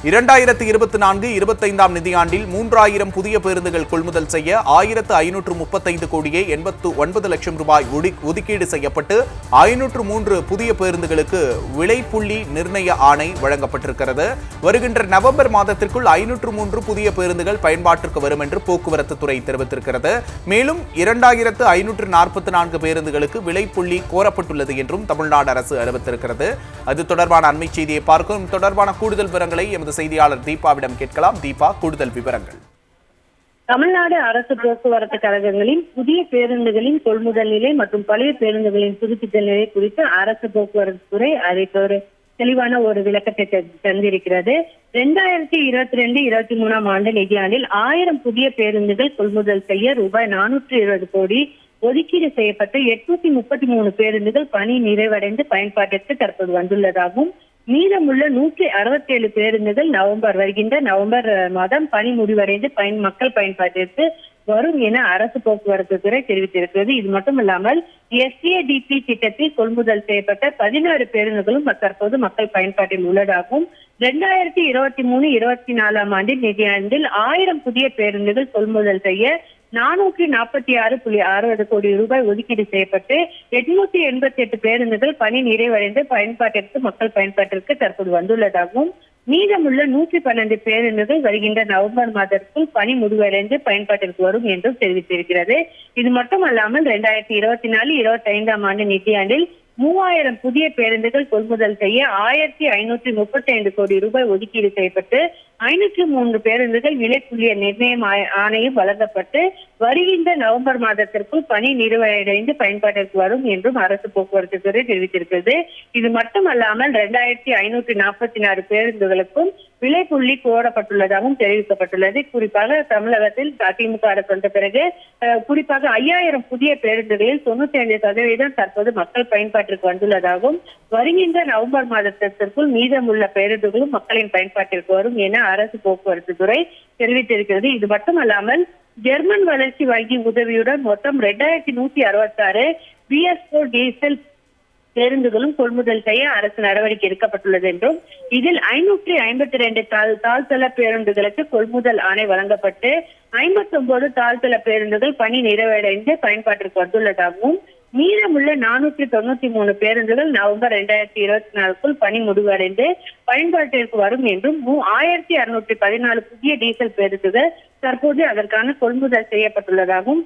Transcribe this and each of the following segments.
2024-25 நிதியாண்டில் 3000 புதிய பேருந்துகள் கொள்முதல் செய்ய 1535 கோடியே 89 லட்சம் ரூபாய் ஒதுக்கீடு செய்யப்பட்டு 503 புதிய பேருந்துகளுக்கு விலைப்புள்ளி நிர்ணய ஆணை வழங்கப்பட்டிருக்கிறது. வருகின்ற நவம்பர் மாதத்திற்குள் 503 புதிய பேருந்துகள் பயன்பாட்டிற்கு வரும் என்று போக்குவரத்து துறை தெரிவித்திருக்கிறது. மேலும் 2544 பேருந்துகளுக்கு விலைப்புள்ளி கோரப்பட்டுள்ளது என்றும் தமிழ்நாடு அரசு அறிவித்திருக்கிறது. அது தொடர்பான அண்மை செய்தியை பார்க்கும். தொடர்பான கூடுதல் விவரங்களை எமது செய்தியாளர் தீபாவிடம் கேட்கலாம். தீபா, கூடுதல் விவரங்கள். தமிழ்நாடு அரசு போக்குவரத்து கழகங்களின் புதிய பேருந்துகளின் கொள்முதல் நிலை மற்றும் பழைய பேருந்துகளின் புதுப்பித்தல் நிலை குறித்து அரசு போக்குவரத்து துறை ஒரு தெளிவான ஒரு விளக்கத்தை தந்திருக்கிறது. 2022-23 ஆண்டு நிதியாண்டில் 1000 புதிய பேருந்துகள் கொள்முதல் செய்ய ரூபாய் 420 கோடி ஒதுக்கீடு செய்யப்பட்டு 833 பேருந்துகள் பணி நிறைவடைந்து பயன்பாட்டிற்கு தற்போது வந்துள்ளதாகவும், மீதமுள்ள 167 பேருந்துகள் வருகின்ற நவம்பர் மாதம் பணி முடிவடைந்து மக்கள் பயன்பாட்டிற்கு வரும் என அரசு போக்குவரத்து துறை தெரிவித்திருக்கிறது. இது மட்டுமல்லாமல் SADP திட்டத்தில் கொள்முதல் செய்யப்பட்ட 16 பேருந்துகளும் தற்போது மக்கள் பயன்பாட்டில் உள்ளதாகவும், 2023-24 ஆண்டில் நிதியாண்டில் 1000 புதிய பேருந்துகள் கொள்முதல் செய்ய 446.60 கோடி ரூபாய் ஒதுக்கீடு செய்யப்பட்டு 888 பேருந்துகள் பணி நிறைவடைந்து மக்கள் பயன்பாட்டிற்கு தற்போது வந்துள்ளதாகவும், மீதமுள்ள 112 பேருந்துகள் வருகின்ற நவம்பர் மாதத்திற்குள் பணி முடிவடைந்து பயன்பாட்டிற்கு வரும் என்றும் தெரிவித்திருக்கிறது. இது மட்டுமல்லாமல் 2024-25 ஆண்டு நிதியாண்டில் 3000 புதிய பேருந்துகள் கொள்முதல் செய்ய 1535 கோடி ரூபாய் ஒதுக்கீடு செய்யப்பட்டு 503 பேருந்துகள் விலைப்புள்ளிய நிர்ணயம் ஆணையம் வழங்கப்பட்டு வருகின்ற நவம்பர் மாதத்திற்குள் பணி நிறைவடைந்து பயன்பாட்டிற்கு வரும் என்றும் அரசு போக்குவரத்து துறை தெரிவித்திருக்கிறது. இது மட்டுமல்லாமல் 2544 பேருந்துகளுக்கும் விலைப்புள்ளி கோரப்பட்டுள்ளதாகவும் தெரிவிக்கப்பட்டுள்ளது. குறிப்பாக தமிழகத்தில் அதிமுக அரசு வந்த பிறகு குறிப்பாக 5000 புதிய பேருந்துகளில் 95% தற்போது மக்கள் பயன்பாட்டிற்கு வந்துள்ளதாகவும், வருகின்ற நவம்பர் மாதத்திற்குள் மீதமுள்ள பேருந்துகளும் மக்களின் பயன்பாட்டிற்கு வரும் என அரசு போக்குவரத்து துறை தெரிவித்திருக்கிறது. இது மட்டுமல்லாமல் ஜெர்மன் வளர்ச்சி வங்கி உதவியுடன் மொத்தம் 2166 BS4 டீசல் பேருந்துகளும் கொள்முதல் செய்ய அரசு நடவடிக்கை எடுக்கப்பட்டுள்ளது என்றும், இதில் 552 தாழ்தள பேருந்துகளுக்கு கொள்முதல் ஆணை வழங்கப்பட்டு 59 தாழ்தள பேருந்துகள் பணி நிறைவடைந்து பயன்பாட்டிற்கு வந்துள்ளதாகவும், மீதமுள்ள 493 பேருந்துகள் நவம்பர் 2024 பணி முடிவடைந்து பயன்பாட்டிற்கு வரும் என்றும், 1614 புதிய டீசல் பேருந்துகள் தற்போது அதற்கான கொள்முதல் செய்யப்பட்டுள்ளதாகவும்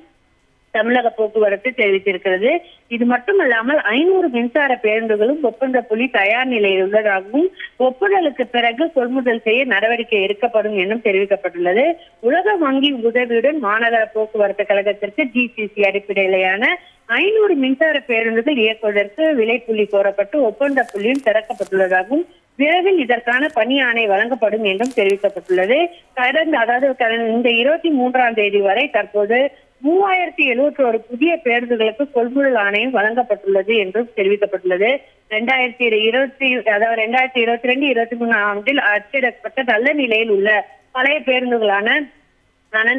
தமிழக போக்குவரத்து தெரிவித்திருக்கிறது. இது மட்டுமல்லாமல் 500 மின்சார பேருந்துகளும் ஒப்பந்த புள்ளி தயார் நிலையில் உள்ளதாகவும், ஒப்புதலுக்கு பிறகு கொள்முதல் செய்ய நடவடிக்கை எடுக்கப்படும் என்றும் தெரிவிக்கப்பட்டுள்ளது. உலக வங்கி உதவியுடன் மாநகர போக்குவரத்து கழகத்திற்கு GCC அடிப்படையிலான 500 மின்சார பேருந்துகள் இயக்குவதற்கு விலைப்புள்ளி கோரப்பட்டு ஒப்பந்த புள்ளியும் திறக்கப்பட்டுள்ளதாகவும், விரைவில் இதற்கான பணி ஆணை வழங்கப்படும் என்றும் தெரிவிக்கப்பட்டுள்ளது. இந்த 23ஆம் தேதி வரை தற்போது 3071 புதிய பேருந்துகளுக்கு கொள்முதல் ஆணையம் வழங்கப்பட்டுள்ளது என்றும் தெரிவிக்கப்பட்டுள்ளது. 2022-23 ஆண்டில் அச்சிடப்பட்ட நல்ல நிலையில் உள்ள பழைய பேருந்துகளான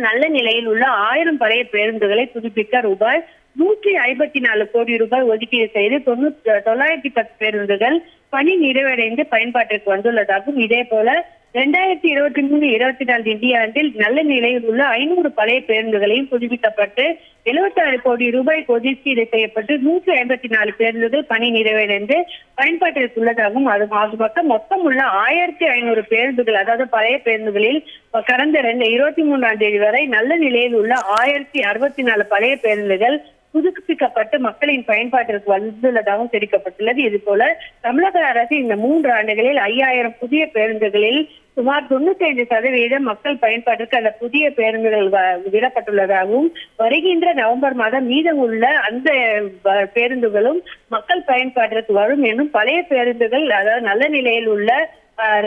நல்ல நிலையில் உள்ள 1000 பழைய பேருந்துகளை புதுப்பிக்க ரூபாய் 154 கோடி ரூபாய் ஒதுக்கீடு செய்து 910 பேருந்துகள் பணி நிறைவடைந்து பயன்பாட்டிற்கு வந்துள்ளதாகவும், இதே போல 2023-24 நிதியாண்டில் நல்ல நிலையில் உள்ள 500 பழைய பேருந்துகளையும் புதுப்பிக்கப்பட்டு 76 கோடி ரூபாய் ஒதுக்கீடு செய்யப்பட்டு 154 பேருந்துகள் பணி நிறைவடைந்து பயன்பாட்டிற்கு உள்ளதாகவும், அது மொத்தம் உள்ள 1500 பேருந்துகள், அதாவது பழைய பேருந்துகளில் கடந்த 23ஆம் தேதி வரை நல்ல நிலையில் உள்ள 1064 பழைய பேருந்துகள் புதுப்பிக்கப்பட்டு மக்களின் பயன்பாட்டிற்கு வந்துள்ளதாகவும் தெரிவிக்கப்பட்டுள்ளது. இது போல தமிழக அரசு இந்த 3 ஆண்டுகளில் 5000 புதிய பேருந்துகளில் சுமார் 95% மக்கள் பயன்பாட்டிற்கு அந்த புதிய பேருந்துகள் விடப்பட்டுள்ளதாகவும், வருகின்ற நவம்பர் மாதம் மீதம் உள்ள அந்த பேருந்துகளும் மக்கள் பயன்பாட்டிற்கு வரும் என்றும், பழைய பேருந்துகள் அதாவது நல்ல நிலையில் உள்ள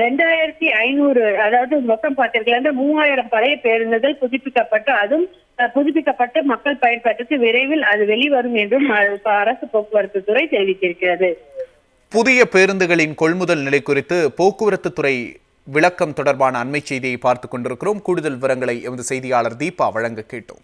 2500 அதாவது மொத்தம் பார்த்தீர்கள் 3000 பழைய பேருந்துகள் புதுப்பிக்கப்பட்டு மக்கள் பயன்பாட்டுக்கு விரைவில் அது வெளிவரும் என்றும் அரசு போக்குவரத்து துறை தெரிவித்திருக்கிறது. புதிய பேருந்துகளின் கொள்முதல் நிலை குறித்து போக்குவரத்து துறை விளக்கம் தொடர்பான அண்மை செய்தியை பார்த்துக் கொண்டிருக்கிறோம். கூடுதல் விவரங்களை எமது செய்தியாளர் தீபா வழங்க கேட்டோம்.